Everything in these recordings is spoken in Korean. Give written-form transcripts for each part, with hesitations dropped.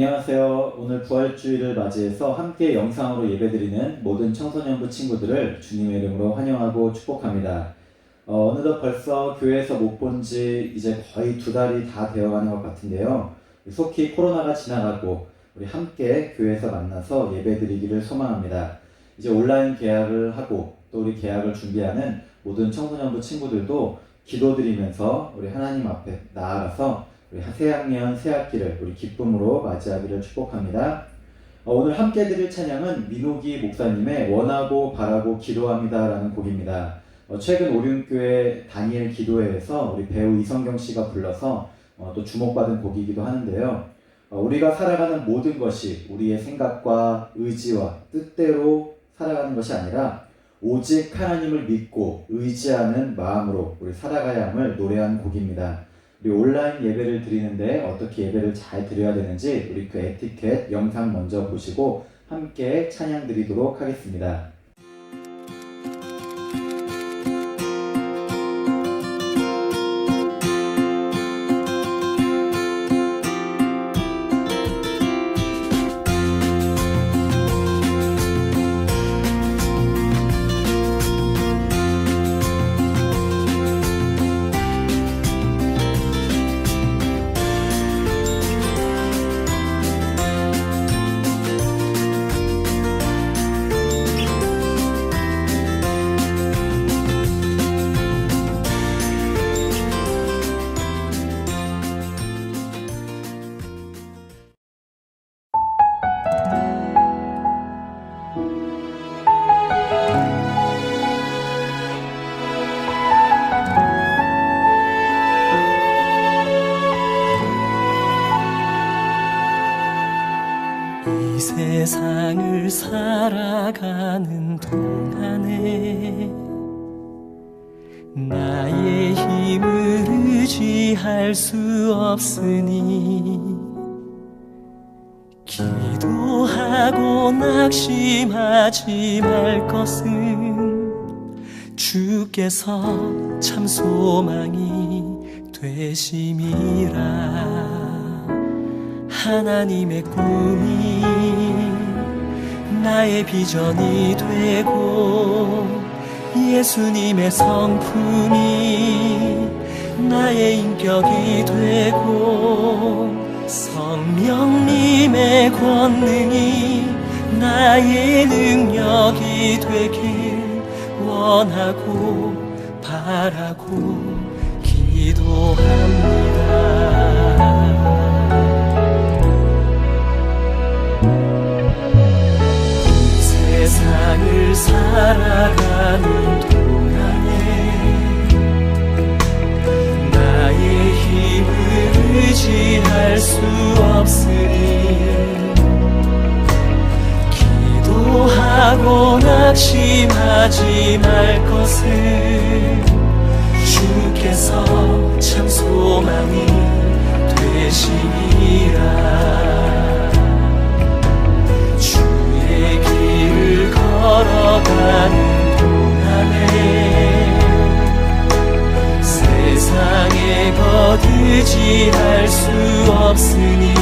안녕하세요. 오늘 부활주일을 맞이해서 함께 영상으로 예배드리는 모든 청소년부 친구들을 주님의 이름으로 환영하고 축복합니다. 어느덧 벌써 교회에서 못 본 지 이제 거의 2달이 다 되어가는 것 같은데요. 속히 코로나가 지나가고 우리 함께 교회에서 만나서 예배드리기를 소망합니다. 이제 온라인 개학을 하고 또 우리 개학을 준비하는 모든 청소년부 친구들도 기도드리면서 우리 하나님 앞에 나아가서 우리 새학년 새학기를 우리 기쁨으로 맞이하기를 축복합니다. 오늘 함께 드릴 찬양은 민호기 목사님의 원하고 바라고 기도합니다 라는 곡입니다. 최근 오륜교회 다니엘 기도회에서 우리 배우 이성경 씨가 불러서 또 주목받은 곡이기도 하는데요. 우리가 살아가는 모든 것이 우리의 생각과 의지와 뜻대로 살아가는 것이 아니라 오직 하나님을 믿고 의지하는 마음으로 우리 살아가야 함을 노래한 곡입니다. 우리 온라인 예배를 드리는데 어떻게 예배를 잘 드려야 되는지 우리 그 에티켓 영상 먼저 보시고 함께 찬양 드리도록 하겠습니다. 세상을 살아가는 동안에 나의 힘을 의지할 수 없으니 기도하고 낙심하지 말 것은 주께서 참 소망이 되심이라. 하나님의 꿈이 나의 비전이 되고 예수님의 성품이 나의 인격이 되고 성령님의 권능이 나의 능력이 되길 원하고 바라고 기도합니다. 세상을 살아가는 동안에 나의 힘을 의지할 수 없으니 기도하고 낙심하지 말 것은 주께서 참 소망이 되시니라. 걸어가는 동안에 세상에 거두지할 수 없으니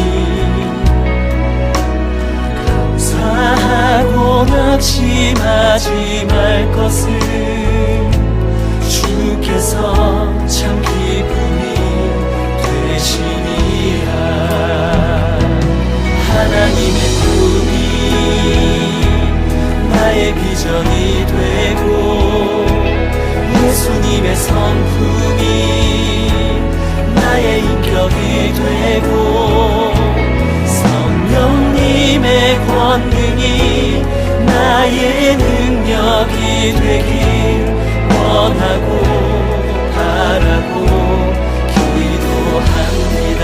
감사하고 낙심하지 말 것은 주께서 참 기쁨이 되시니라. 하나님의 꿈이 나의 비전이 되고 예수님의 성품이 나의 인격이 되고 성령님의 권능이 나의 능력이 되길 원하고 바라고 기도합니다.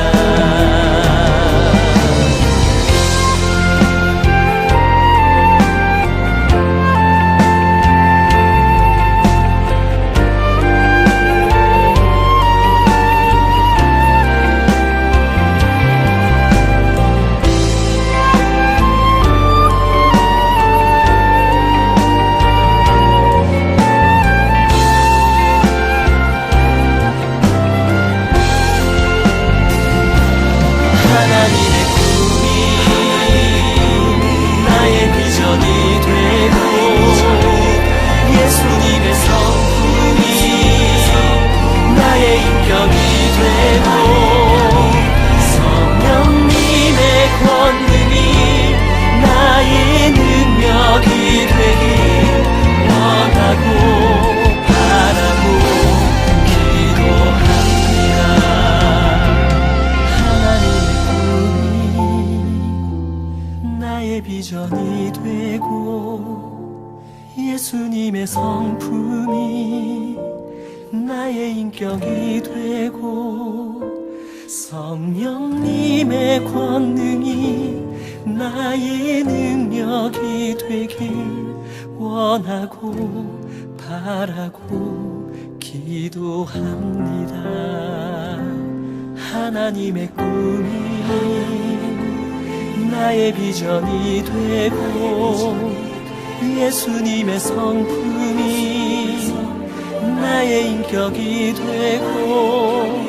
성품이 나의 인격이 되고 성령님의 권능이 나의 능력이 되길 원하고 바라고 기도합니다. 하나님의 꿈이 나의 비전이 되고 예수님의 성품이 나의 인격이 되고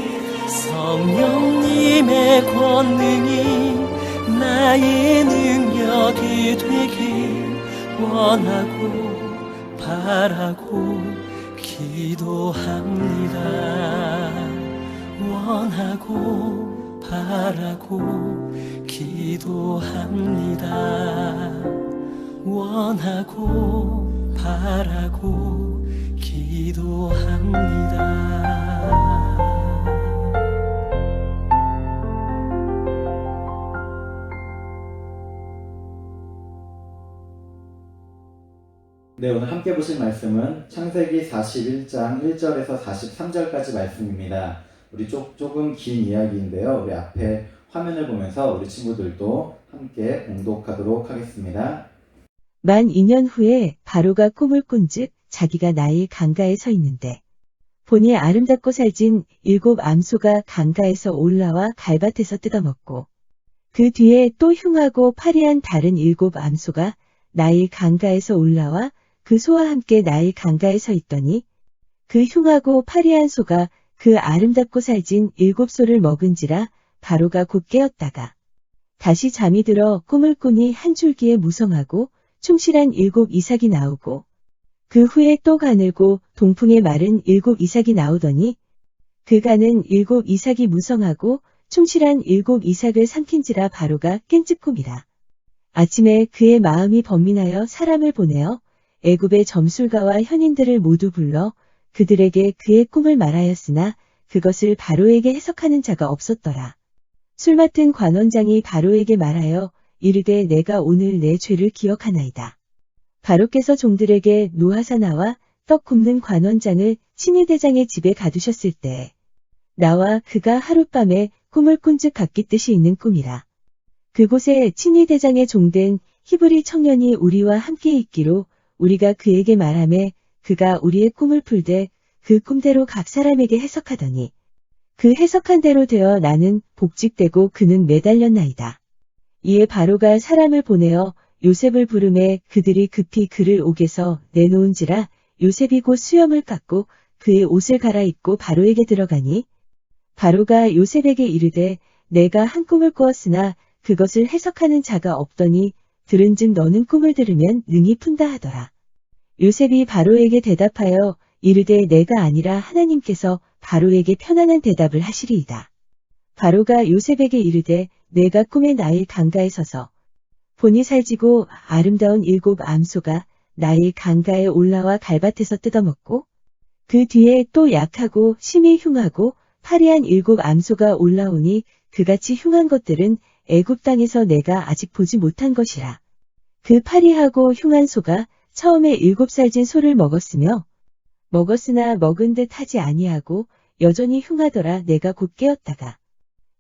성령님의 권능이 나의 능력이 되길 원하고 바라고 기도합니다. 원하고 바라고 기도합니다. 원하고 바라고 기도합니다. 네, 오늘 함께 보실 말씀은 창세기 41장 1절에서 43절까지 말씀입니다. 우리 조금 긴 이야기인데요. 우리 앞에 화면을 보면서 우리 친구들도 함께 봉독하도록 하겠습니다. 만 2년 후에 바로가 꿈을 꾼즉 자기가 나일 강가에 서 있는데 보니 아름답고 살진 7 암소가 강가에서 올라와 갈밭에서 뜯어먹고 그 뒤에 또 흉하고 파리한 다른 7 암소가 나일 강가에서 올라와 그 소와 함께 나일 강가에 서 있더니 그 흉하고 파리한 소가 그 아름답고 살진 7 소를 먹은지라 바로가 곧 깨었다가 다시 잠이 들어 꿈을 꾸니 한 줄기에 무성하고 충실한 7 이삭이 나오고 그 후에 또 가늘고 동풍에 마른 7 이삭이 나오더니 그 가는 7 이삭이 무성하고 충실한 7 이삭을 삼킨지라 바로가 깬즉 꿈이라. 아침에 그의 마음이 번민하여 사람을 보내어 애굽의 점술가와 현인들을 모두 불러 그들에게 그의 꿈을 말하였으나 그것을 바로에게 해석하는 자가 없었더라. 술 맡은 관원장이 바로에게 말하여 이르되 내가 오늘 내 죄를 기억하나이다. 바로께서 종들에게 노하사나와 떡 굽는 관원장을 친위대장의 집에 가두셨을 때 나와 그가 하룻밤에 꿈을 꾼즉 같기 뜻이 있는 꿈이라. 그곳에 친위대장의 종된 히브리 청년이 우리와 함께 있기로 우리가 그에게 말하매 그가 우리의 꿈을 풀되 그 꿈대로 각 사람에게 해석하더니 그 해석한 대로 되어 나는 복직되고 그는 매달렸나이다. 이에 바로가 사람을 보내어 요셉을 부르매 그들이 급히 그를 옥에서 내놓은지라 요셉이 곧 수염을 깎고 그의 옷을 갈아입고 바로에게 들어가니 바로가 요셉에게 이르되 내가 한 꿈을 꾸었으나 그것을 해석하는 자가 없더니 들은즉 너는 꿈을 들으면 능히 푼다 하더라. 요셉이 바로에게 대답하여 이르되 내가 아니라 하나님께서 바로에게 편안한 대답을 하시리이다. 바로가 요셉에게 이르되 내가 꿈에 나일 강가에 서서 보니 살지고 아름다운 7 암소가 나일 강가에 올라와 갈밭에서 뜯어먹고 그 뒤에 또 약하고 심히 흉하고 파리한 7 암소가 올라오니 그같이 흉한 것들은 애굽 땅에서 내가 아직 보지 못한 것이라. 그 파리하고 흉한 소가 처음에 7살진 소를 먹었으나 먹은 듯 하지 아니하고 여전히 흉하더라. 내가 곧 깨었다가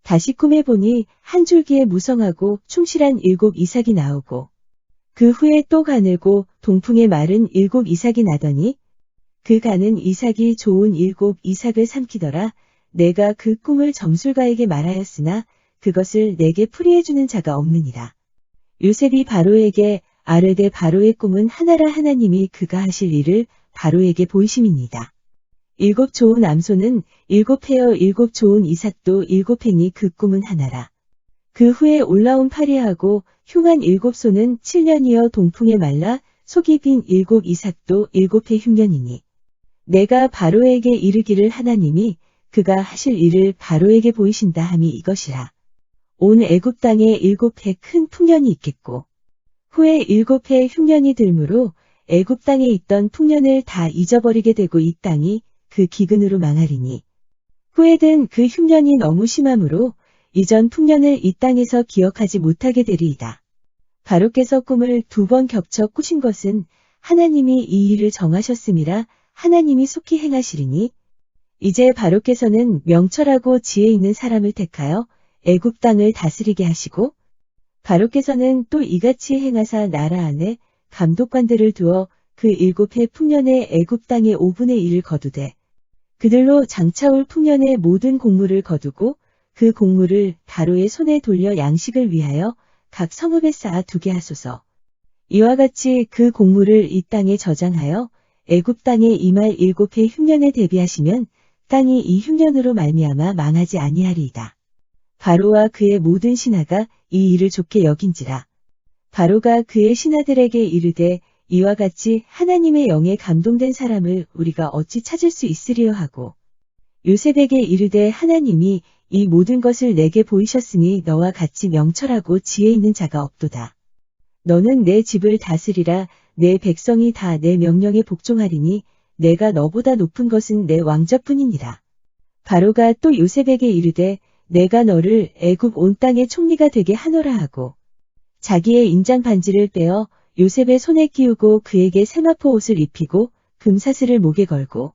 다시 꿈에 보니 한 줄기에 무성하고 충실한 7 이삭이 나오고 그 후에 또 가늘고 동풍에 마른 7 이삭이 나더니 그 가는 이삭이 좋은 7 이삭을 삼키더라. 내가 그 꿈을 점술가에게 말하였으나 그것을 내게 풀이해주는 자가 없느니라. 요셉이 바로에게 아뢰되 바로의 꿈은 하나라. 하나님이 그가 하실 일을 바로에게 보이심이니이다. 7 좋은 암소는 7 해여 7 좋은 이삭도 7 해니 그 꿈은 하나라. 그 후에 올라온 파리하고 흉한 7 소는 7년이여 동풍에 말라 속이 빈 7 이삭도 7해 흉년이니 내가 바로에게 이르기를 하나님이 그가 하실 일을 바로에게 보이신다 함이 이것이라. 온 애굽 땅에 7해 큰 풍년이 있겠고 후에 7해 흉년이 들므로 애굽 땅에 있던 풍년을 다 잊어버리게 되고 이 땅이 그 기근으로 망하리니 후에 든 그 흉년이 너무 심함으로 이전 풍년을 이 땅에서 기억하지 못하게 되리이다. 바로께서 꿈을 2번 겹쳐 꾸신 것은 하나님이 이 일을 정하셨음이라. 하나님이 속히 행하시리니 이제 바로께서는 명철하고 지혜 있는 사람을 택하여 애굽 땅을 다스리게 하시고 바로께서는 또 이같이 행하사 나라 안에 감독관들을 두어 그 7해 풍년의 애굽 땅의 5분의 1을 거두되 그들로 장차올 풍년의 모든 곡물을 거두고 그 곡물을 바로의 손에 돌려 양식을 위하여 각 성읍에 쌓아 두게 하소서. 이와 같이 그 곡물을 이 땅에 저장하여 애굽 땅에 이말 7해 흉년에 대비하시면 땅이 이 흉년으로 말미암아 망하지 아니하리이다. 바로와 그의 모든 신하가 이 일을 좋게 여긴지라. 바로가 그의 신하들에게 이르되 이와 같이 하나님의 영에 감동된 사람을 우리가 어찌 찾을 수 있으리요 하고 요셉에게 이르되 하나님이 이 모든 것을 내게 보이셨으니 너와 같이 명철하고 지혜 있는 자가 없도다. 너는 내 집을 다스리라. 내 백성이 다 내 명령에 복종하리니 내가 너보다 높은 것은 내 왕자뿐이니라. 바로가 또 요셉에게 이르되 내가 너를 애굽 온 땅의 총리가 되게 하노라 하고 자기의 인장 반지를 빼어 요셉의 손에 끼우고 그에게 세마포 옷을 입히고 금사슬을 목에 걸고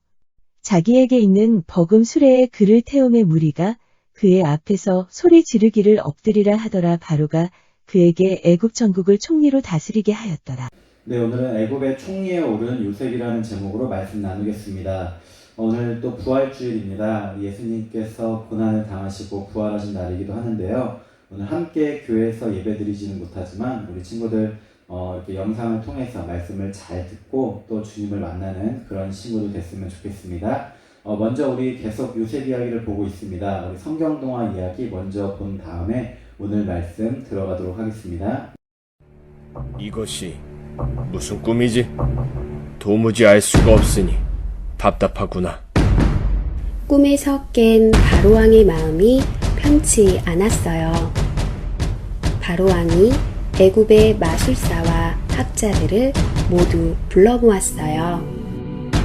자기에게 있는 버금 수레에 그를 태움에 무리가 그의 앞에서 소리 지르기를 엎드리라 하더라. 바로가 그에게 애굽 전국을 총리로 다스리게 하였더라. 네, 오늘은 애굽의 총리에 오른 요셉이라는 제목으로 말씀 나누겠습니다. 오늘 또 부활주일입니다. 예수님께서 고난을 당하시고 부활하신 날이기도 하는데요. 오늘 함께 교회에서 예배드리지는 못하지만 우리 친구들 이렇게 영상을 통해서 말씀을 잘 듣고 또 주님을 만나는 그런 친구들 됐으면 좋겠습니다. 먼저 우리 계속 요셉 이야기를 보고 있습니다. 우리 성경동화 이야기 먼저 본 다음에 오늘 말씀 들어가도록 하겠습니다. 이것이 무슨 꿈이지? 도무지 알 수가 없으니 답답하구나. 꿈에서 깬 바로왕의 마음이 편치 않았어요. 바로왕이 애굽의 마술사와 학자들을 모두 불러 모았어요.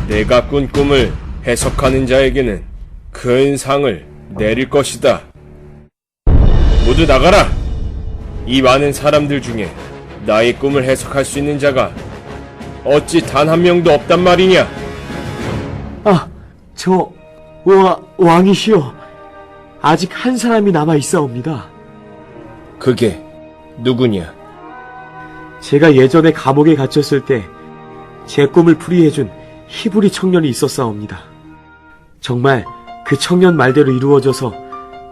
내가 꾼 꿈을 해석하는 자에게는 큰 상을 내릴 것이다. 모두 나가라! 이 많은 사람들 중에 나의 꿈을 해석할 수 있는 자가 어찌 단 한 명도 없단 말이냐? 왕이시여, 아직 한 사람이 남아 있사옵니다. 그게 누구냐? 제가 예전에 감옥에 갇혔을 때 제 꿈을 풀이해준 히브리 청년이 있었사옵니다. 정말 그 청년 말대로 이루어져서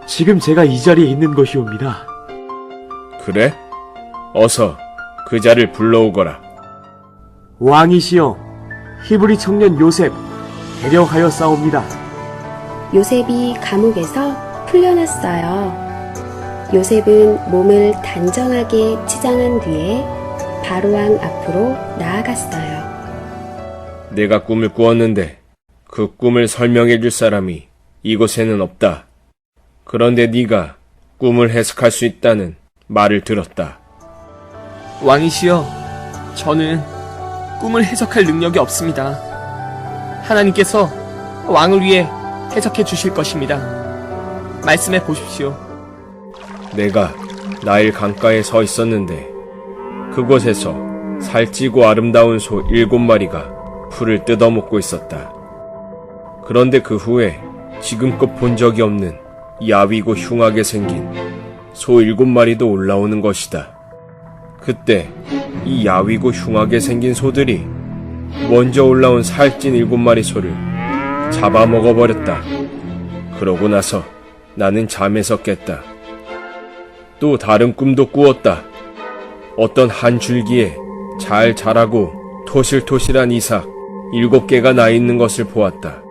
지금 제가 이 자리에 있는 것이옵니다. 그래? 어서 그 자를 불러오거라. 왕이시여, 히브리 청년 요셉 데려하여 싸웁니다. 요셉이 감옥에서 풀려났어요. 요셉은 몸을 단정하게 치장한 뒤에 바로왕 앞으로 나아갔어요. 내가 꿈을 꾸었는데 그 꿈을 설명해 줄 사람이 이곳에는 없다. 그런데 네가 꿈을 해석할 수 있다는 말을 들었다. 왕이시여, 저는 꿈을 해석할 능력이 없습니다. 하나님께서 왕을 위해 해석해 주실 것입니다. 말씀해 보십시오. 내가 나일 강가에 서 있었는데 그곳에서 살찌고 아름다운 소 7마리가 풀을 뜯어먹고 있었다. 그런데 그 후에 지금껏 본 적이 없는 야위고 흉하게 생긴 소 7마리도 올라오는 것이다. 그때 이 야위고 흉하게 생긴 소들이 먼저 올라온 살찐 7마리 소를 잡아먹어버렸다. 그러고 나서 나는 잠에서 깼다. 또 다른 꿈도 꾸었다. 어떤 한 줄기에 잘 자라고 토실토실한 이삭 7개가 나 있는 것을 보았다.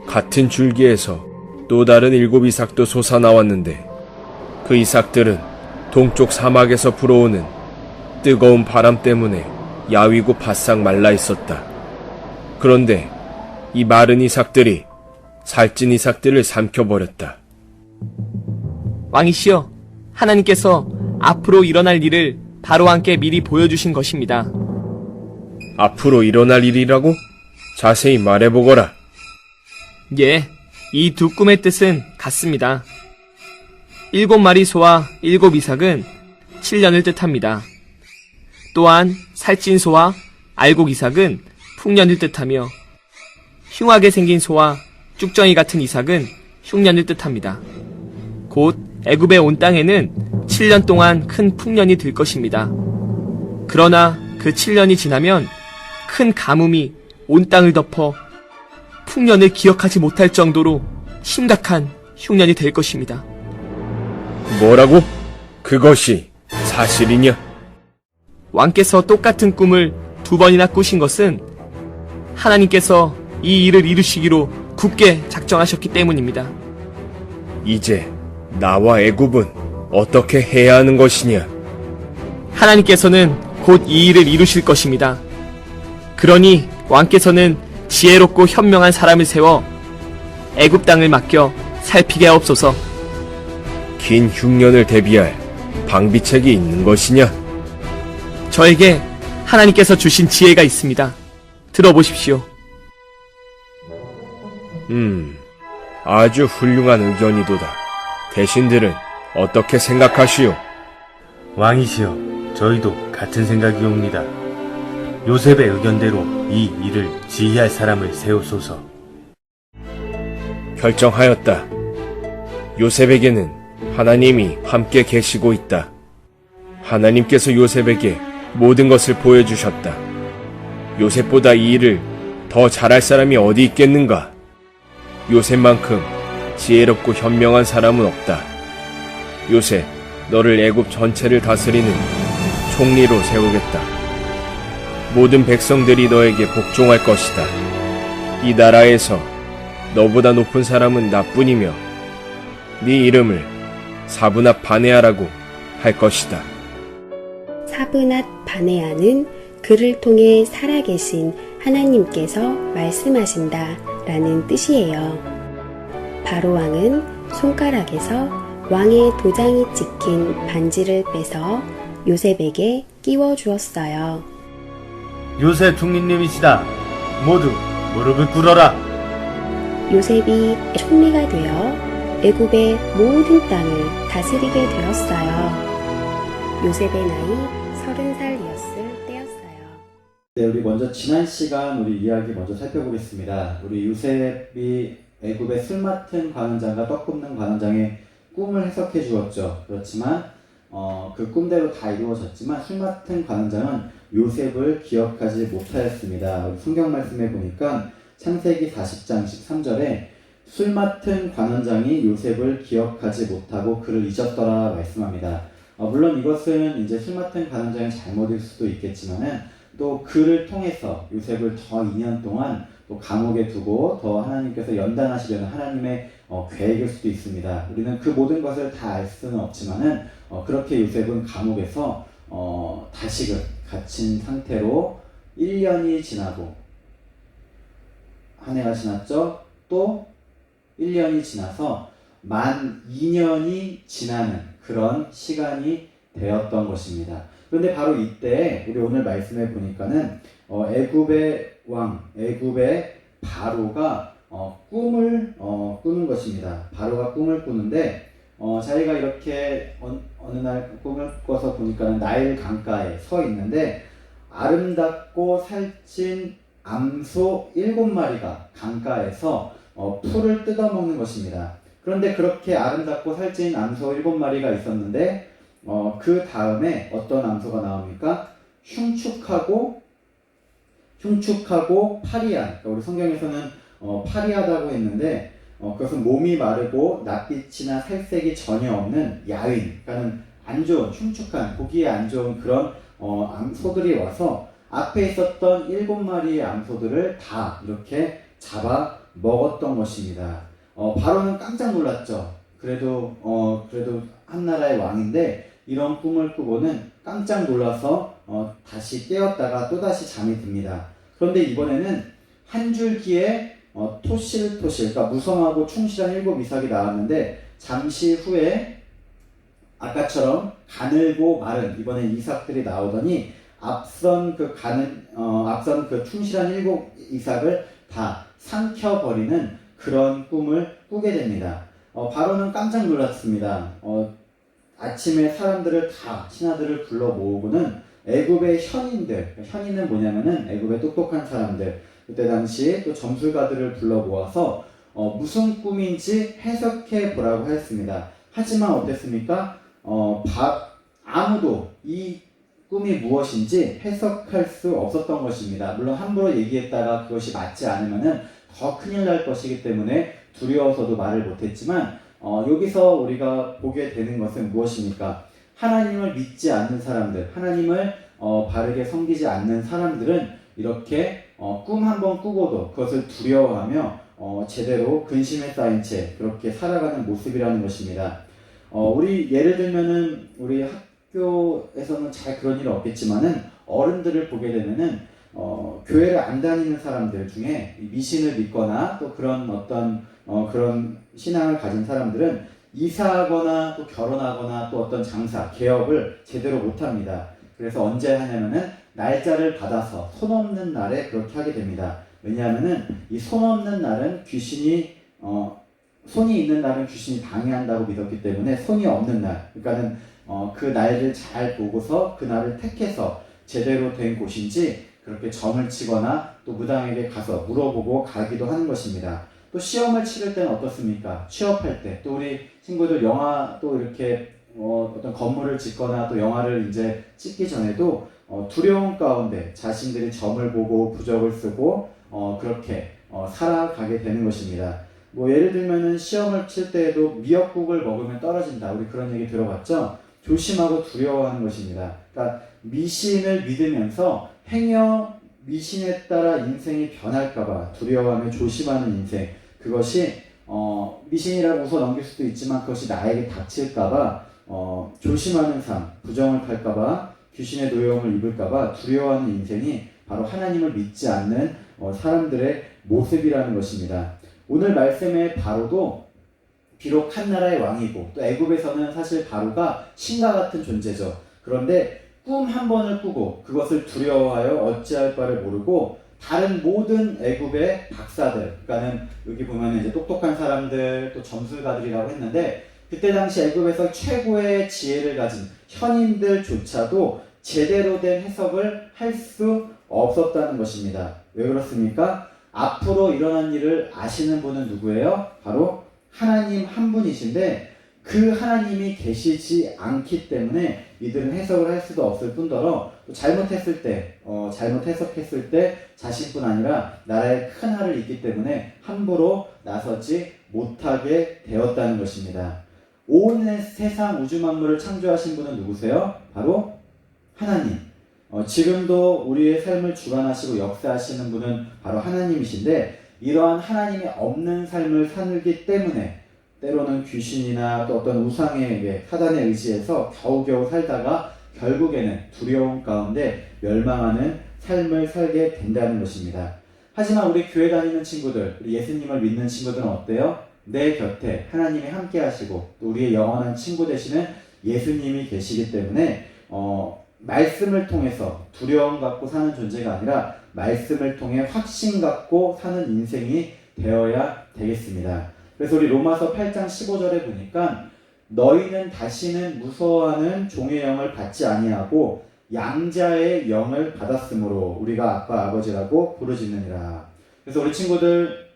같은 줄기에서 또 다른 7 이삭도 솟아나왔는데 그 이삭들은 동쪽 사막에서 불어오는 뜨거운 바람 때문에 야위고 바싹 말라 있었다. 그런데 이 마른 이삭들이 살찐 이삭들을 삼켜버렸다. 왕이시여, 하나님께서 앞으로 일어날 일을 바로왕께 미리 보여주신 것입니다. 앞으로 일어날 일이라고? 자세히 말해보거라. 예, 이 두 꿈의 뜻은 같습니다. 7마리 소와 7 이삭은 7년을 뜻합니다. 또한 살찐 소와 알곡 이삭은 풍년을 뜻하며 흉하게 생긴 소와 쭉정이 같은 이삭은 흉년을 뜻합니다. 곧 애굽에 온 땅에는 7년 동안 큰 풍년이 들 것입니다. 그러나 그 7년이 지나면 큰 가뭄이 온 땅을 덮어 풍년을 기억하지 못할 정도로 심각한 흉년이 될 것입니다. 뭐라고? 그것이 사실이냐? 왕께서 똑같은 꿈을 2번이나 꾸신 것은 하나님께서 이 일을 이루시기로 굳게 작정하셨기 때문입니다. 이제 나와 애굽은 어떻게 해야 하는 것이냐? 하나님께서는 곧 이 일을 이루실 것입니다. 그러니 왕께서는 지혜롭고 현명한 사람을 세워 애굽 땅을 맡겨 살피게 하옵소서. 긴 흉년을 대비할 방비책이 있는 것이냐? 저에게 하나님께서 주신 지혜가 있습니다. 들어보십시오. 아주 훌륭한 의견이도다. 대신들은 어떻게 생각하시오? 왕이시여, 저희도 같은 생각이옵니다. 요셉의 의견대로 이 일을 지휘할 사람을 세우소서. 결정하였다. 요셉에게는 하나님이 함께 계시고 있다. 하나님께서 요셉에게 모든 것을 보여주셨다. 요셉보다 이 일을 더 잘할 사람이 어디 있겠는가? 요셉만큼 지혜롭고 현명한 사람은 없다. 요셉, 너를 애굽 전체를 다스리는 총리로 세우겠다. 모든 백성들이 너에게 복종할 것이다. 이 나라에서 너보다 높은 사람은 나뿐이며 네 이름을 사브낫 바네아라고 할 것이다. 사브낫 바네아는 그를 통해 살아계신 하나님께서 말씀하신다 라는 뜻이에요. 바로왕은 손가락에서 왕의 도장이 찍힌 반지를 빼서 요셉에게 끼워 주었어요. 요셉 총리님이시다. 모두 무릎을 꿇어라. 요셉이 총리가 되어 애굽의 모든 땅을 다스리게 되었어요. 요셉의 나이 30살이었을 때였어요. 네, 우리 먼저 지난 시간 우리 이야기 먼저 살펴보겠습니다. 우리 요셉이 애굽의 술 맡은 관원장과 떡 굽는 관원장의 꿈을 해석해 주었죠. 그렇지만 그 꿈대로 다 이루어졌지만 술 맡은 관원장은 요셉을 기억하지 못하였습니다. 우리 성경 말씀에 보니까 창세기 40장 13절에 술 맡은 관원장이 요셉을 기억하지 못하고 그를 잊었더라 말씀합니다. 물론 이것은 이제 술 맡은 관원장의 잘못일 수도 있겠지만은 또 그를 통해서 요셉을 더 2년 동안 또 감옥에 두고 더 하나님께서 연단하시려는 하나님의 계획일 수도 있습니다. 우리는 그 모든 것을 다 알 수는 없지만은 그렇게 요셉은 감옥에서 다시금 갇힌 상태로 1년이 지나고 한 해가 지났죠. 또 1년이 지나서 만 2년이 지나는 그런 시간이 되었던 것입니다. 그런데 바로 이때 우리 오늘 말씀에 보니까는 애굽의 왕, 애굽의 바로가 꿈을 꾸는 것입니다. 바로가 꿈을 꾸는데 자기가 이렇게 어느 날 꿈을 꿔서 보니까는 나일 강가에 서 있는데 아름답고 살찐 암소 7마리가 강가에서 풀을 뜯어먹는 것입니다. 그런데 그렇게 아름답고 살찐 암소 7마리가 있었는데 그 다음에 어떤 암소가 나옵니까? 흉축하고 파리한, 우리 성경에서는 파리하다고 했는데 그것은 몸이 마르고 낯빛이나 살색이 전혀 없는 야윈, 그러니까 안 좋은, 흉축한, 보기에 안 좋은 그런 암소들이 와서 앞에 있었던 7마리의 암소들을 다 이렇게 잡아 먹었던 것입니다. 바로는 깜짝 놀랐죠. 그래도 한 나라의 왕인데 이런 꿈을 꾸고는 깜짝 놀라서 다시 깨었다가 또다시 잠이 듭니다. 그런데 이번에는 한 줄기에 토실토실, 그러니까 무성하고 충실한 7 이삭이 나왔는데 잠시 후에 아까처럼 가늘고 마른 이번에 이삭들이 나오더니 앞선 그 충실한 7 이삭을 다 삼켜버리는 그런 꿈을 꾸게 됩니다. 바로는 깜짝 놀랐습니다. 아침에 사람들을 다 신하들을 불러 모으고는 애굽의 현인들, 현인은 뭐냐면은 애굽의 똑똑한 사람들, 그때 당시 또 점술가들을 불러 모아서 무슨 꿈인지 해석해 보라고 하였습니다. 하지만 어땠습니까? 아무도 이 꿈이 무엇인지 해석할 수 없었던 것입니다. 물론 함부로 얘기했다가 그것이 맞지 않으면은 더 큰일 날 것이기 때문에 두려워서도 말을 못했지만 여기서 우리가 보게 되는 것은 무엇입니까? 하나님을 믿지 않는 사람들, 하나님을 바르게 섬기지 않는 사람들은 이렇게 꿈 한 번 꾸고도 그것을 두려워하며 제대로 근심에 쌓인 채 그렇게 살아가는 모습이라는 것입니다. 우리 예를 들면은 우리 학교에서는 잘 그런 일은 없겠지만은 어른들을 보게 되면은 교회를 안 다니는 사람들 중에 미신을 믿거나 또 그런 어떤 그런 신앙을 가진 사람들은 이사하거나 또 결혼하거나 또 어떤 장사, 개업을 제대로 못합니다. 그래서 언제 하냐면은 날짜를 받아서 손 없는 날에 그렇게 하게 됩니다. 왜냐하면은 이 손 없는 날은 귀신이 손이 있는 날은 귀신이 방해한다고 믿었기 때문에 손이 없는 날, 그러니까는 그 날을 잘 보고서 그 날을 택해서 제대로 된 곳인지 그렇게 점을 치거나 또 무당에게 가서 물어보고 가기도 하는 것입니다. 또 시험을 치를 때는 어떻습니까? 취업할 때, 또 우리 친구들 영화 또 이렇게 어떤 건물을 짓거나 또 영화를 이제 찍기 전에도 두려움 가운데 자신들이 점을 보고 부적을 쓰고 그렇게 살아가게 되는 것입니다. 뭐 예를 들면은 시험을 칠 때에도 미역국을 먹으면 떨어진다. 우리 그런 얘기 들어봤죠? 조심하고 두려워하는 것입니다. 그러니까 미신을 믿으면서 행여 미신에 따라 인생이 변할까봐 두려워하며 조심하는 인생, 그것이 미신이라고 웃어 넘길 수도 있지만 그것이 나에게 닥칠까봐 조심하는 삶, 부정을 탈까봐 귀신의 노여움을 입을까봐 두려워하는 인생이 바로 하나님을 믿지 않는 사람들의 모습이라는 것입니다. 오늘 말씀의 바로도 비록 한 나라의 왕이고 또 애굽에서는 사실 바로가 신과 같은 존재죠. 그런데 꿈 한 번을 꾸고 그것을 두려워하여 어찌할 바를 모르고 다른 모든 애굽의 박사들, 그러니까는 여기 보면 이제 똑똑한 사람들 또 점술가들이라고 했는데 그때 당시 애굽에서 최고의 지혜를 가진 현인들조차도 제대로 된 해석을 할 수 없었다는 것입니다. 왜 그렇습니까? 앞으로 일어난 일을 아시는 분은 누구예요? 바로 하나님 한 분이신데 그 하나님이 계시지 않기 때문에 이들은 해석을 할 수도 없을 뿐더러 잘못했을 때, 잘못 해석했을 때 자신뿐 아니라 나라에 큰 할을 입기 때문에 함부로 나서지 못하게 되었다는 것입니다. 온 세상 우주 만물을 창조하신 분은 누구세요? 바로 하나님. 지금도 우리의 삶을 주관하시고 역사하시는 분은 바로 하나님이신데 이러한 하나님이 없는 삶을 살기 때문에 때로는 귀신이나 또 어떤 우상에게 사단에 의지해서 겨우겨우 살다가 결국에는 두려움 가운데 멸망하는 삶을 살게 된다는 것입니다. 하지만 우리 교회 다니는 친구들, 우리 예수님을 믿는 친구들은 어때요? 내 곁에 하나님이 함께 하시고 또 우리의 영원한 친구 되시는 예수님이 계시기 때문에 말씀을 통해서 두려움 갖고 사는 존재가 아니라 말씀을 통해 확신 갖고 사는 인생이 되어야 되겠습니다. 그래서 우리 로마서 8장 15절에 보니까 너희는 다시는 무서워하는 종의 영을 받지 아니하고 양자의 영을 받았으므로 우리가 아빠 아버지라고 부르짖느니라. 그래서 우리 친구들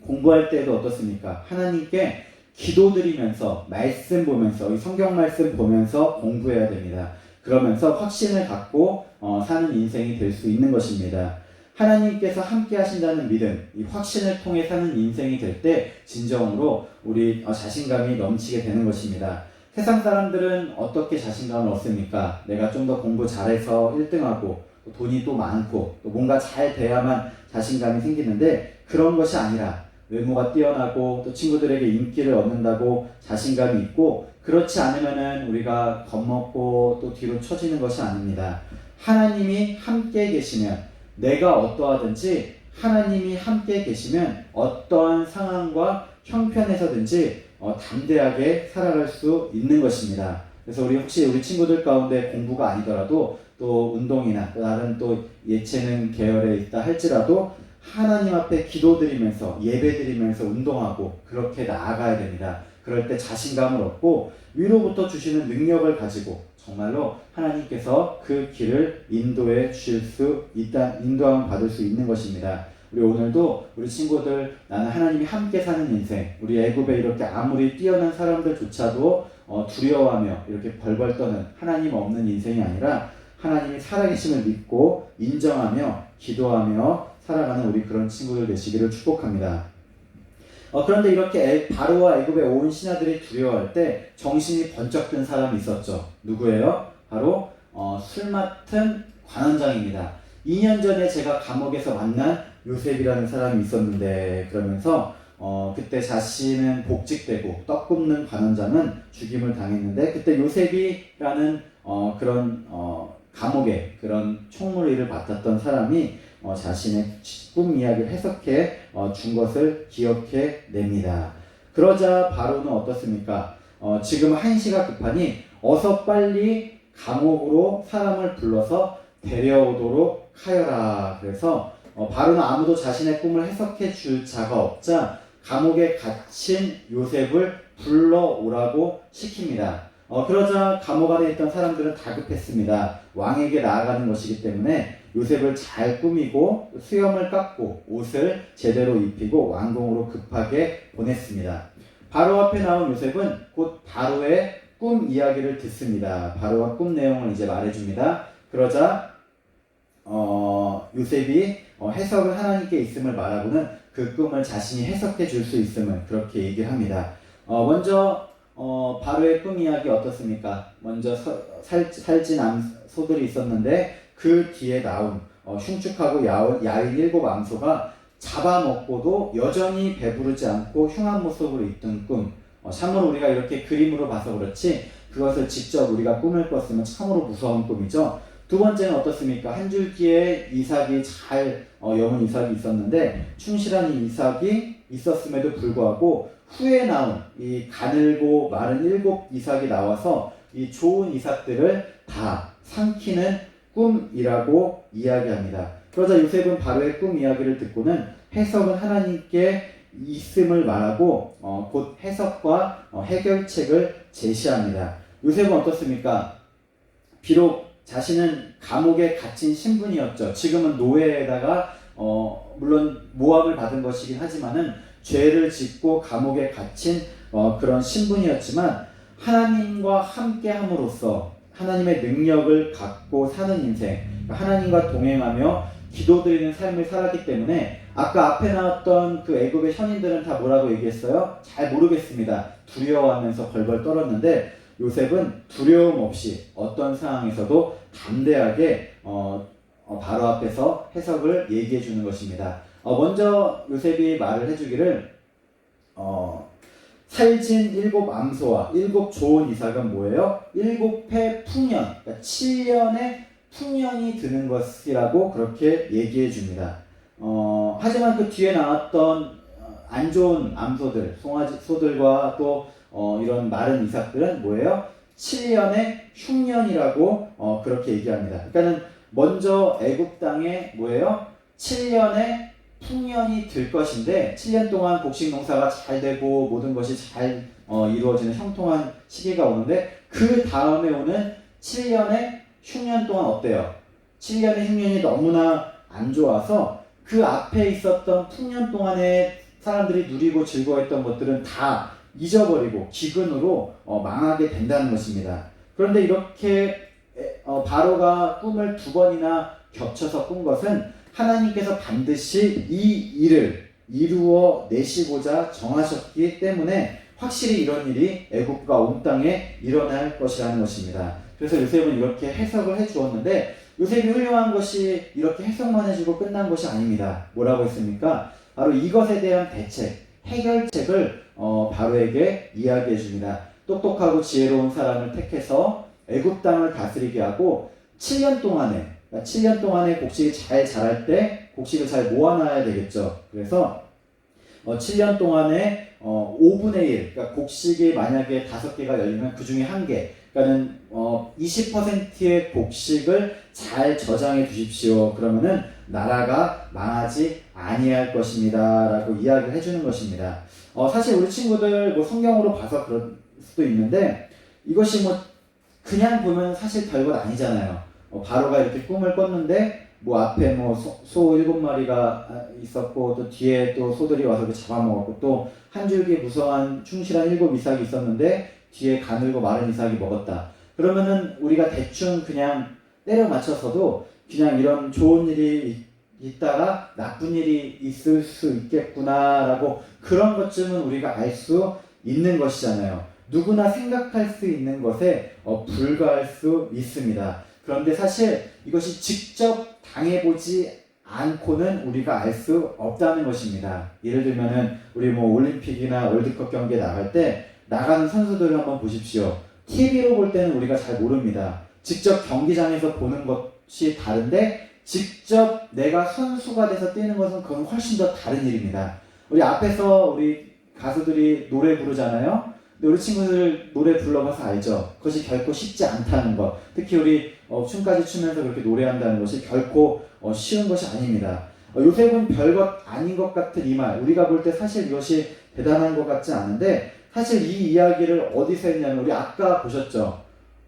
공부할 때도 어떻습니까? 하나님께 기도드리면서 말씀 보면서 이 성경 말씀 보면서 공부해야 됩니다. 그러면서 확신을 갖고 사는 인생이 될 수 있는 것입니다. 하나님께서 함께 하신다는 믿음, 이 확신을 통해 사는 인생이 될 때 진정으로 우리 자신감이 넘치게 되는 것입니다. 세상 사람들은 어떻게 자신감을 얻습니까? 내가 좀 더 공부 잘해서 1등하고 또 돈이 또 많고 또 뭔가 잘 돼야만 자신감이 생기는데 그런 것이 아니라 외모가 뛰어나고 또 친구들에게 인기를 얻는다고 자신감이 있고 그렇지 않으면은 우리가 겁먹고 또 뒤로 처지는 것이 아닙니다. 하나님이 함께 계시면 내가 어떠하든지 하나님이 함께 계시면 어떠한 상황과 형편에서든지 담대하게 살아갈 수 있는 것입니다. 그래서 혹시 우리 친구들 가운데 공부가 아니더라도 또 운동이나 또 다른 또 예체능 계열에 있다 할지라도 하나님 앞에 기도드리면서 예배드리면서 운동하고 그렇게 나아가야 됩니다. 그럴 때 자신감을 얻고 위로부터 주시는 능력을 가지고 정말로 하나님께서 그 길을 인도해 주실 수 있다, 인도함 받을 수 있는 것입니다. 우리 오늘도 우리 친구들 나는 하나님이 함께 사는 인생, 우리 애굽에 이렇게 아무리 뛰어난 사람들조차도 두려워하며 이렇게 벌벌 떠는 하나님 없는 인생이 아니라 하나님이 살아계심을 믿고 인정하며 기도하며 살아가는 우리 그런 친구들 되시기를 축복합니다. 그런데 이렇게 바로와 애굽에 온 신하들이 두려워할 때 정신이 번쩍 든 사람이 있었죠. 누구예요? 바로 술 맡은 관원장입니다. 2년 전에 제가 감옥에서 만난 요셉이라는 사람이 있었는데, 그러면서 그때 자신은 복직되고 떡 굽는 관원장은 죽임을 당했는데, 그때 요셉이라는 그런 감옥에 그런 총무일을 맡았던 사람이 자신의 꿈 이야기를 해석해 준 것을 기억해 냅니다. 그러자 바로는 어떻습니까? 지금 한시가 급하니 어서 빨리 감옥으로 사람을 불러서 데려오도록 하여라. 그래서 바로는 아무도 자신의 꿈을 해석해 줄 자가 없자 감옥에 갇힌 요셉을 불러오라고 시킵니다. 그러자 감옥 안에 있던 사람들은 다급했습니다. 왕에게 나아가는 것이기 때문에 요셉을 잘 꾸미고 수염을 깎고 옷을 제대로 입히고 왕궁으로 급하게 보냈습니다. 바로 앞에 나온 요셉은 곧 바로의 꿈 이야기를 듣습니다. 바로가 꿈 내용을 이제 말해줍니다. 그러자 요셉이 해석은 하나님께 있음을 말하고는 그 꿈을 자신이 해석해 줄 수 있음을 그렇게 얘기를 합니다. 먼저 바로의 꿈 이야기 어떻습니까? 먼저 살찐 암소들이 있었는데 그 뒤에 나온 흉측하고 야윈 7 암소가 잡아먹고도 여전히 배부르지 않고 흉한 모습으로 있던 꿈. 참으로 우리가 이렇게 그림으로 봐서 그렇지 그것을 직접 우리가 꿈을 꿨으면 참으로 무서운 꿈이죠. 두 번째는 어떻습니까? 한 줄기에 이삭이 잘 여문 이삭이 있었는데 충실한 이 이삭이 있었음에도 불구하고 후에 나온 이 가늘고 마른 7 이삭이 나와서 이 좋은 이삭들을 다 삼키는 꿈이라고 이야기합니다. 그러자 요셉은 바로의 꿈 이야기를 듣고는 해석은 하나님께 있음을 말하고 곧 해석과 해결책을 제시합니다. 요셉은 어떻습니까? 비록 자신은 감옥에 갇힌 신분이었죠. 지금은 노예에다가 물론 모함을 받은 것이긴 하지만은 죄를 짓고 감옥에 갇힌 그런 신분이었지만 하나님과 함께 함으로써 하나님의 능력을 갖고 사는 인생, 하나님과 동행하며 기도드리는 삶을 살았기 때문에 아까 앞에 나왔던 그 애굽의 현인들은 다 뭐라고 얘기했어요? 잘 모르겠습니다. 두려워하면서 벌벌 떨었는데 요셉은 두려움 없이 어떤 상황에서도 담대하게 바로 앞에서 해석을 얘기해 주는 것입니다. 먼저 요셉이 말을 해주기를 살진 7 암소와 7 좋은 이삭은 뭐예요? 7해 풍년, 그러니까 7년의 풍년이 드는 것이라고 그렇게 얘기해 줍니다. 하지만 그 뒤에 나왔던 안 좋은 암소들, 송아지소들과 또 이런 마른 이삭들은 뭐예요? 7년의 흉년이라고 그렇게 얘기합니다. 그러니까는 먼저 애굽 땅에 뭐예요? 7년의 풍년이 들 것인데 7년 동안 곡식 농사가 잘 되고 모든 것이 잘 이루어지는 형통한 시기가 오는데 그 다음에 오는 7년의 흉년 동안 어때요? 7년의 흉년이 너무나 안 좋아서 그 앞에 있었던 풍년 동안에 사람들이 누리고 즐거워했던 것들은 다 잊어버리고 기근으로 망하게 된다는 것입니다. 그런데 이렇게 바로가 꿈을 2번이나 겹쳐서 꾼 것은 하나님께서 반드시 이 일을 이루어 내시고자 정하셨기 때문에 확실히 이런 일이 애굽과 온 땅에 일어날 것이라는 것입니다. 그래서 요셉은 이렇게 해석을 해주었는데 요셉이 훌륭한 것이 이렇게 해석만 해주고 끝난 것이 아닙니다. 뭐라고 했습니까? 바로 이것에 대한 대책, 해결책을 바로에게 이야기해 줍니다. 똑똑하고 지혜로운 사람을 택해서 애굽 땅을 다스리게 하고 7년 동안에 곡식이 잘 자랄 때 곡식을 잘 모아놔야 되겠죠. 그래서 7년 동안에 5분의 1, 그러니까 곡식이 만약에 5개가 열리면 그 중에 1개, 그러니까는 20%의 곡식을 잘 저장해 두십시오. 그러면은 나라가 망하지 아니할 것입니다. 라고 이야기를 해주는 것입니다. 사실 우리 친구들 뭐 성경으로 봐서 그럴 수도 있는데 이것이 뭐 그냥 보면 사실 별것 아니잖아요. 바로가 이렇게 꿈을 꿨는데 뭐 앞에 뭐 소 7마리가 있었고 또 뒤에 또 소들이 와서 그 잡아먹었고 또 한 줄기 무성한 충실한 7 이삭이 있었는데 뒤에 가늘고 마른 이삭이 먹었다. 그러면은 우리가 대충 그냥 때려 맞춰서도 그냥 이런 좋은 일이 있다가 나쁜 일이 있을 수 있겠구나라고 그런 것쯤은 우리가 알 수 있는 것이잖아요. 누구나 생각할 수 있는 것에 불과할 수 있습니다. 그런데 사실 이것이 직접 당해보지 않고는 우리가 알 수 없다는 것입니다. 예를 들면은 우리 뭐 올림픽이나 월드컵 경기에 나갈 때 나가는 선수들을 한번 보십시오. TV로 볼 때는 우리가 잘 모릅니다. 직접 경기장에서 보는 것이 다른데 직접 내가 선수가 돼서 뛰는 것은 그건 훨씬 더 다른 일입니다. 우리 앞에서 우리 가수들이 노래 부르잖아요. 근데 우리 친구들 노래 불러봐서 알죠. 그것이 결코 쉽지 않다는 것. 특히 우리 춤까지 추면서 그렇게 노래한다는 것이 결코 쉬운 것이 아닙니다. 요셉은 별것 아닌 것 같은 이 말, 우리가 볼 때 사실 이것이 대단한 것 같지 않은데 사실 이 이야기를 어디서 했냐면 우리 아까 보셨죠.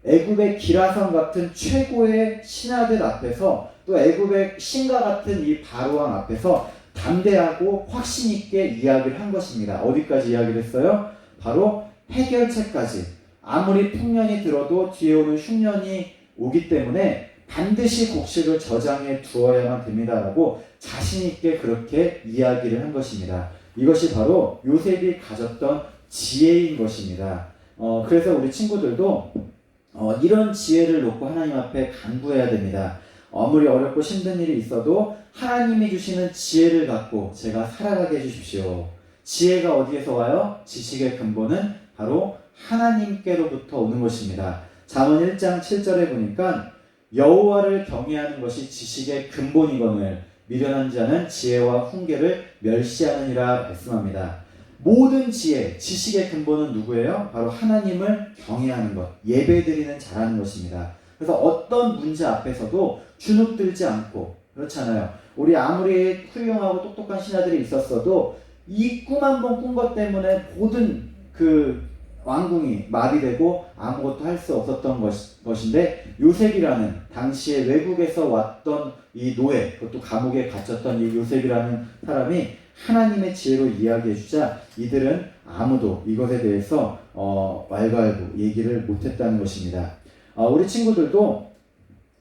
애굽의 기라성 같은 최고의 신하들 앞에서 또 애굽의 신과 같은 이 바로왕 앞에서 담대하고 확신 있게 이야기를 한 것입니다. 어디까지 이야기를 했어요? 바로 해결책까지. 아무리 풍년이 들어도 뒤에 오는 흉년이 오기 때문에 반드시 곡식을 저장해 두어야만 됩니다라고 자신 있게 그렇게 이야기를 한 것입니다. 이것이 바로 요셉이 가졌던 지혜인 것입니다. 그래서 우리 친구들도 이런 지혜를 놓고 하나님 앞에 간구해야 됩니다. 아무리 어렵고 힘든 일이 있어도 하나님이 주시는 지혜를 갖고 제가 살아가게 해주십시오. 지혜가 어디에서 와요? 지식의 근본은 바로 하나님께로부터 오는 것입니다. 잠언 1장 7절에 보니까 여호와를 경외하는 것이 지식의 근본이거늘 미련한 자는 지혜와 훈계를 멸시하느니라 말씀합니다. 모든 지혜, 지식의 근본은 누구예요? 바로 하나님을 경외하는 것, 예배드리는 자라는 것입니다. 그래서 어떤 문제 앞에서도 주눅들지 않고, 그렇잖아요. 우리 아무리 훌륭하고 똑똑한 신하들이 있었어도 이 꿈 한 번 꾼 것 때문에 모든 그 왕궁이 마비되고 아무것도 할 수 없었던 것인데 요셉이라는 당시에 외국에서 왔던 이 노예, 그것도 감옥에 갇혔던 이 요셉이라는 사람이 하나님의 지혜로 이야기해주자 이들은 아무도 이것에 대해서 왈가왈부 얘기를 못했다는 것입니다. 우리 친구들도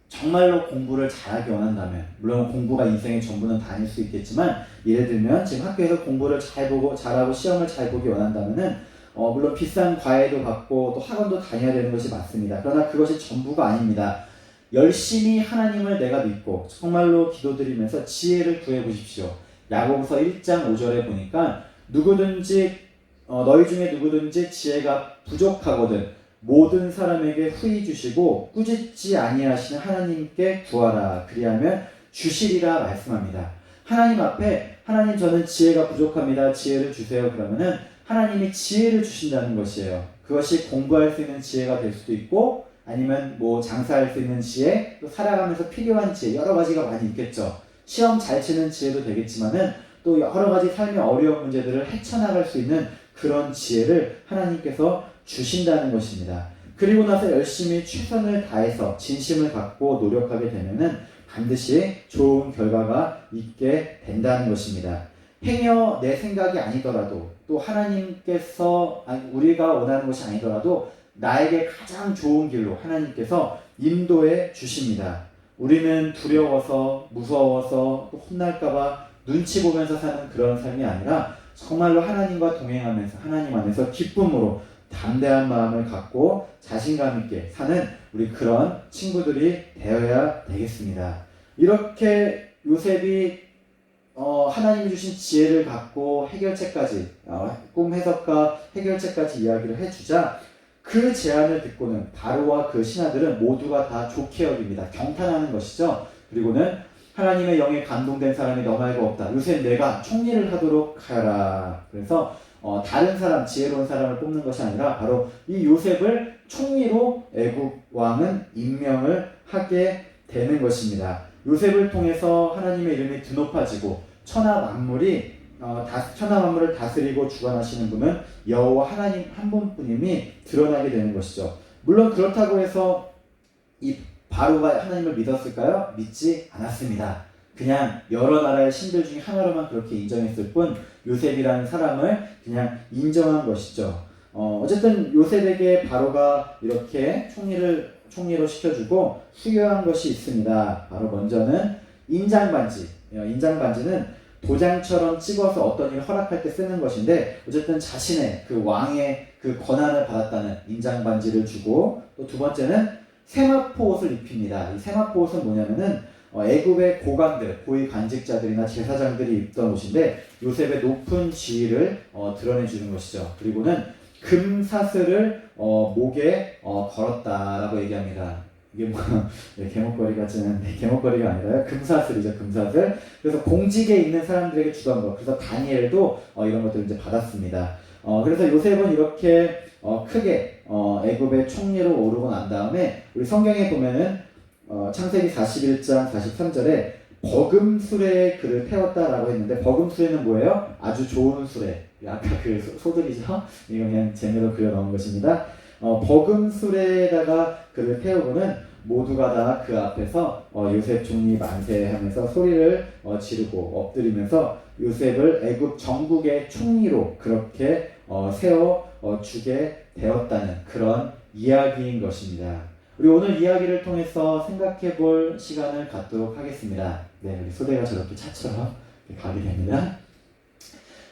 정말로 공부를 잘하기 원한다면, 물론 공부가 인생의 전부는 다 아닐 수 있겠지만 예를 들면 지금 학교에서 공부를 잘하고 시험을 잘 보기 원한다면은 물론 비싼 과외도 받고 또 학원도 다녀야 되는 것이 맞습니다. 그러나 그것이 전부가 아닙니다. 열심히 하나님을 내가 믿고 정말로 기도드리면서 지혜를 구해 보십시오. 야고보서 1장 5절에 보니까 누구든지 너희 중에 누구든지 지혜가 부족하거든 모든 사람에게 후히 주시고 꾸짖지 아니하시는 하나님께 구하라 그리하면 주시리라 말씀합니다. 하나님 앞에 하나님 저는 지혜가 부족합니다. 지혜를 주세요. 그러면은 하나님이 지혜를 주신다는 것이에요. 그것이 공부할 수 있는 지혜가 될 수도 있고 아니면 뭐 장사할 수 있는 지혜, 또 살아가면서 필요한 지혜 여러 가지가 많이 있겠죠. 시험 잘 치는 지혜도 되겠지만은 또 여러 가지 삶의 어려운 문제들을 헤쳐나갈 수 있는 그런 지혜를 하나님께서 주신다는 것입니다. 그리고 나서 열심히 최선을 다해서 진심을 갖고 노력하게 되면은 반드시 좋은 결과가 있게 된다는 것입니다. 행여 내 생각이 아니더라도 또 하나님께서 우리가 원하는 것이 아니더라도 나에게 가장 좋은 길로 하나님께서 인도해 주십니다. 우리는 두려워서 무서워서 또 혼날까봐 눈치 보면서 사는 그런 삶이 아니라 정말로 하나님과 동행하면서 하나님 안에서 기쁨으로 담대한 마음을 갖고 자신감 있게 사는 우리 그런 친구들이 되어야 되겠습니다. 이렇게 요셉이 하나님이 주신 지혜를 갖고 해결책까지 꿈 해석과 해결책까지 이야기를 해주자 그 제안을 듣고는 바로와 그 신하들은 모두가 다 좋게 여깁니다. 경탄하는 것이죠. 그리고는 하나님의 영에 감동된 사람이 너 말고 없다. 요새 내가 총리를 하도록 하여라. 그래서 다른 사람, 지혜로운 사람을 뽑는 것이 아니라 바로 이 요셉을 총리로 애국 왕은 임명을 하게 되는 것입니다. 요셉을 통해서 하나님의 이름이 드높아지고 천하 만물을 다스리고 주관하시는 분은 여호와 하나님 한 분뿐임이 드러나게 되는 것이죠. 물론 그렇다고 해서 이 바로가 하나님을 믿었을까요? 믿지 않았습니다. 그냥 여러 나라의 신들 중에 하나로만 그렇게 인정했을 뿐 요셉이라는 사람을 그냥 인정한 것이죠. 어쨌든 요셉에게 바로가 이렇게 총리로 시켜주고 수여한 것이 있습니다. 바로 먼저는 인장반지. 인장반지는 도장처럼 찍어서 어떤 일을 허락할 때 쓰는 것인데 어쨌든 자신의 그 왕의 그 권한을 받았다는 인장반지를 주고 또 두 번째는 세마포 옷을 입힙니다. 이 세마포 옷은 뭐냐면은 애굽의 고관들, 고위 관직자들이나 제사장들이 입던 옷인데 요셉의 높은 지위를 드러내주는 것이죠. 그리고는 금사슬을 목에 걸었다라고 얘기합니다. 이게 뭐 개목걸이 같지는 개목걸이가 아니라요. 금사슬이죠, 금사슬. 그래서 공직에 있는 사람들에게 주던 것. 그래서 다니엘도 이런 것들을 이제 받았습니다. 그래서 요셉은 이렇게 크게 애굽의 총리로 오르고 난 다음에 우리 성경에 보면은 창세기 41장 43절에 버금수레의 그를 태웠다라고 했는데 버금수레는 뭐예요? 아주 좋은 수레. 아까 그 소들이죠? 이거 그냥 재미로 그려놓은 것입니다. 버금수레에다가 그를 태우고는 모두가 다 그 앞에서 요셉 총리 만세하면서 소리를 지르고 엎드리면서 요셉을 애굽 정국의 총리로 그렇게 세워 주게 되었다는 그런 이야기인 것입니다. 우리 오늘 이야기를 통해서 생각해 볼 시간을 갖도록 하겠습니다. 네, 우리 소대가 저렇게 차처럼 가게 됩니다.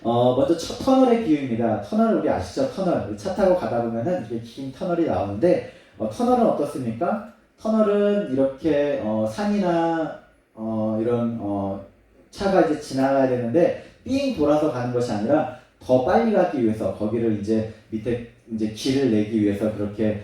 먼저 터널의 비유입니다. 터널 우리 아시죠? 터널. 차 타고 가다 보면은 이렇게 긴 터널이 나오는데 터널은 어떻습니까? 터널은 이렇게 산이나 이런 차가 이제 지나가야 되는데 삥 돌아서 가는 것이 아니라 더 빨리 가기 위해서 거기를 이제 밑에 이제 길을 내기 위해서 그렇게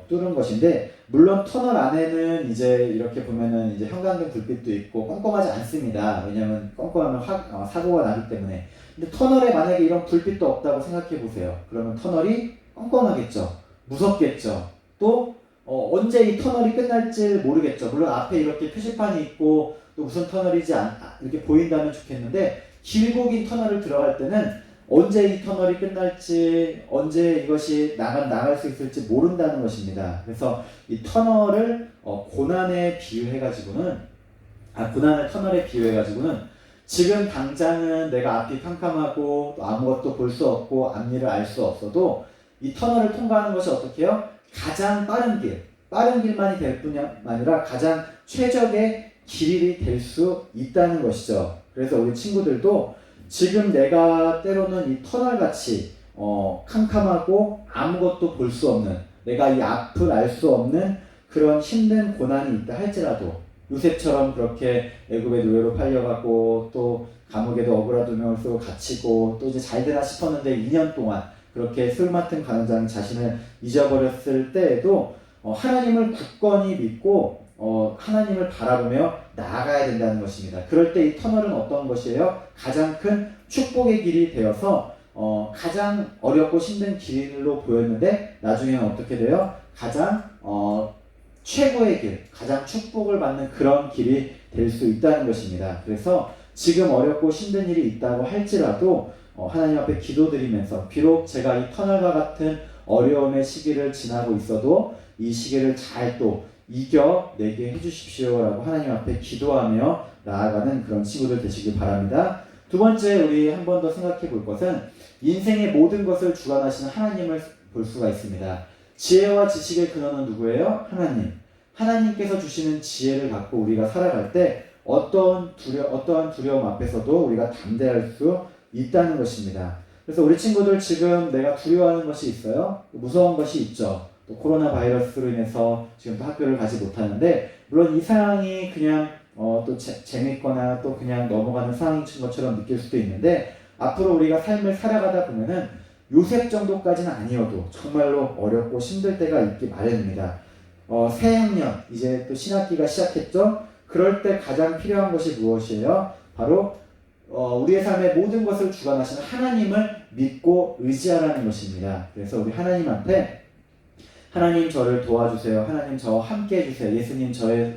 뚫은 것인데 물론 터널 안에는 이제 이렇게 보면은 이제 형광등 불빛도 있고 껌껌하지 않습니다. 왜냐하면 껌껌하면 사고가 나기 때문에. 근데 터널에 만약에 이런 불빛도 없다고 생각해 보세요. 그러면 터널이 껌껌하겠죠. 무섭겠죠. 또 언제 이 터널이 끝날지 모르겠죠. 물론 앞에 이렇게 표지판이 있고 또 무슨 터널이지 이렇게 보인다면 좋겠는데 길고 긴 터널을 들어갈 때는 언제 이 터널이 끝날지 언제 이것이 나갈 수 있을지 모른다는 것입니다. 그래서 이 터널을 고난에 비유해가지고는 터널에 비유해가지고는 지금 당장은 내가 앞이 캄캄하고 아무것도 볼 수 없고 앞일을 알 수 없어도 이 터널을 통과하는 것이 어떻게 해요? 가장 빠른 길만이 될 뿐이 아니라 가장 최적의 길이 될 수 있다는 것이죠. 그래서 우리 친구들도 지금 내가 때로는 이 터널같이 캄캄하고 아무것도 볼 수 없는 내가 이 앞을 알 수 없는 그런 힘든 고난이 있다 할지라도 요셉처럼 그렇게 애굽의 노예로 팔려가고 또 감옥에도 억울하도 명을 쓰고 갇히고 또 이제 잘 되나 싶었는데 2년 동안 그렇게 술 맡은 관장 자신을 잊어버렸을 때에도 하나님을 굳건히 믿고 하나님을 바라보며 나아가야 된다는 것입니다. 그럴 때 이 터널은 어떤 것이에요? 가장 큰 축복의 길이 되어서 가장 어렵고 힘든 길로 보였는데 나중에는 어떻게 돼요? 가장 최고의 길, 가장 축복을 받는 그런 길이 될 수 있다는 것입니다. 그래서 지금 어렵고 힘든 일이 있다고 할지라도 하나님 앞에 기도드리면서 비록 제가 이 터널과 같은 어려움의 시기를 지나고 있어도 이 시기를 잘 또 이겨내게 해주십시오 라고 하나님 앞에 기도하며 나아가는 그런 친구들 되시길 바랍니다. 두 번째 우리 한 번 더 생각해 볼 것은 인생의 모든 것을 주관하시는 하나님을 볼 수가 있습니다. 지혜와 지식의 근원은 누구예요? 하나님. 하나님께서 주시는 지혜를 갖고 우리가 살아갈 때 어떠한 두려움 앞에서도 우리가 담대할 수 있다는 것입니다. 그래서 우리 친구들 지금 내가 두려워하는 것이 있어요? 무서운 것이 있죠. 또 코로나 바이러스로 인해서 지금 또 학교를 가지 못하는데 물론 이 상황이 그냥 또 재밌거나 또 그냥 넘어가는 상황인 것처럼 느낄 수도 있는데 앞으로 우리가 삶을 살아가다 보면은 요셉 정도까지는 아니어도 정말로 어렵고 힘들 때가 있기 마련입니다. 새학년 이제 또 신학기가 시작했죠. 그럴 때 가장 필요한 것이 무엇이에요? 바로 우리의 삶의 모든 것을 주관하시는 하나님을 믿고 의지하라는 것입니다. 그래서 우리 하나님한테 하나님 저를 도와주세요. 하나님 저와 함께 해주세요. 예수님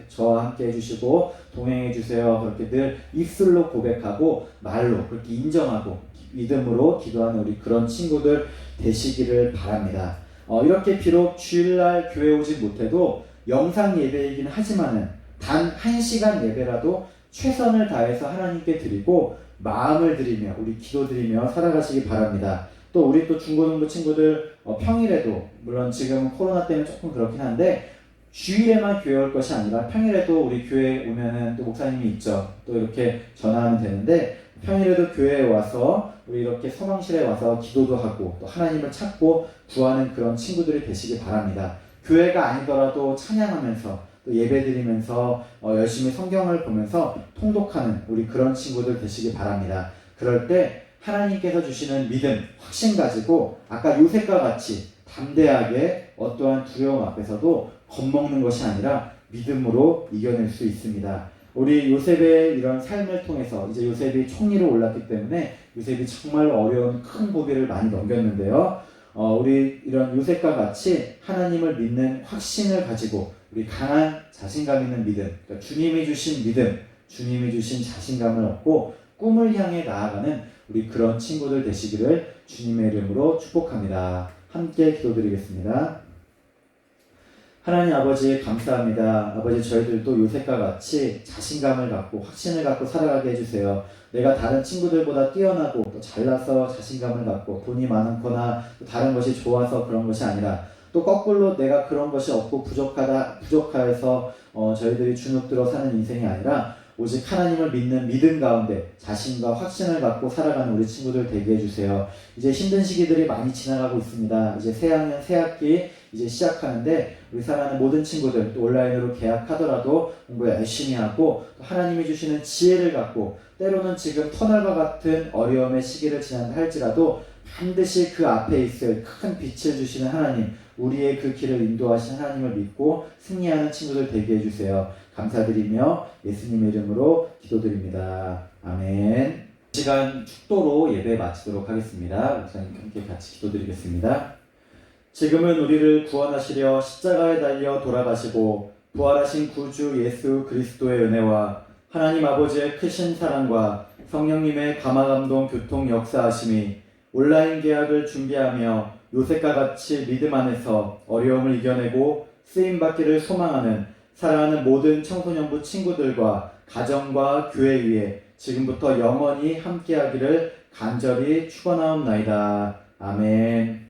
저와 함께 해주시고 동행해 주세요. 그렇게 늘 입술로 고백하고 말로 그렇게 인정하고 믿음으로 기도하는 우리 그런 친구들 되시기를 바랍니다. 이렇게 비록 주일날 교회 오지 못해도 영상 예배이긴 하지만은 단 1시간 예배라도 최선을 다해서 하나님께 드리고 마음을 드리며 우리 기도드리며 살아가시기 바랍니다. 또 우리 또 중고등부 친구들 평일에도 물론 지금 코로나 때문에 조금 그렇긴 한데 주일에만 교회 올 것이 아니라 평일에도 우리 교회에 오면은 또 목사님이 있죠. 또 이렇게 전화하면 되는데 평일에도 교회에 와서 우리 이렇게 소망실에 와서 기도도 하고 또 하나님을 찾고 구하는 그런 친구들이 되시기 바랍니다. 교회가 아니더라도 찬양하면서 또 예배드리면서 열심히 성경을 보면서 통독하는 우리 그런 친구들 되시기 바랍니다. 그럴 때 하나님께서 주시는 믿음, 확신 가지고 아까 요셉과 같이 담대하게 어떠한 두려움 앞에서도 겁먹는 것이 아니라 믿음으로 이겨낼 수 있습니다. 우리 요셉의 이런 삶을 통해서 이제 요셉이 총리로 올랐기 때문에 요셉이 정말 어려운 큰 고비를 많이 넘겼는데요. 우리 이런 요셉과 같이 하나님을 믿는 확신을 가지고 우리 강한 자신감 있는 믿음, 그러니까 주님이 주신 믿음, 주님이 주신 자신감을 얻고 꿈을 향해 나아가는 우리 그런 친구들 되시기를 주님의 이름으로 축복합니다. 함께 기도드리겠습니다. 하나님 아버지 감사합니다. 아버지 저희들도 요셉과 같이 자신감을 갖고 확신을 갖고 살아가게 해주세요. 내가 다른 친구들보다 뛰어나고 또 잘나서 자신감을 갖고 돈이 많거나 또 다른 것이 좋아서 그런 것이 아니라 또 거꾸로 내가 그런 것이 없고 부족해서 저희들이 주눅들어 사는 인생이 아니라 오직 하나님을 믿는 믿음 가운데 자신과 확신을 갖고 살아가는 우리 친구들 되게 해주세요. 이제 힘든 시기들이 많이 지나가고 있습니다. 이제 새학년 새학기 이제 시작하는데 우리 사랑하는 모든 친구들 또 온라인으로 계약하더라도 공부 열심히 하고 또 하나님이 주시는 지혜를 갖고 때로는 지금 터널과 같은 어려움의 시기를 지난다 할지라도 반드시 그 앞에 있을 큰 빛을 주시는 하나님, 우리의 그 길을 인도하신 하나님을 믿고 승리하는 친구들 되게 해주세요. 감사드리며 예수님의 이름으로 기도드립니다. 아멘. 시간 축도로 예배 마치도록 하겠습니다. 목사님 함께 같이 기도드리겠습니다. 지금은 우리를 구원하시려 십자가에 달려 돌아가시고 부활하신 구주 예수 그리스도의 은혜와 하나님 아버지의 크신 사랑과 성령님의 감화감동 교통 역사하심이 온라인 계약을 준비하며 요셉과 같이 믿음 안에서 어려움을 이겨내고 쓰임받기를 소망하는 사랑하는 모든 청소년부 친구들과 가정과 교회 위에 지금부터 영원히 함께하기를 간절히 축원하옵나이다. 아멘.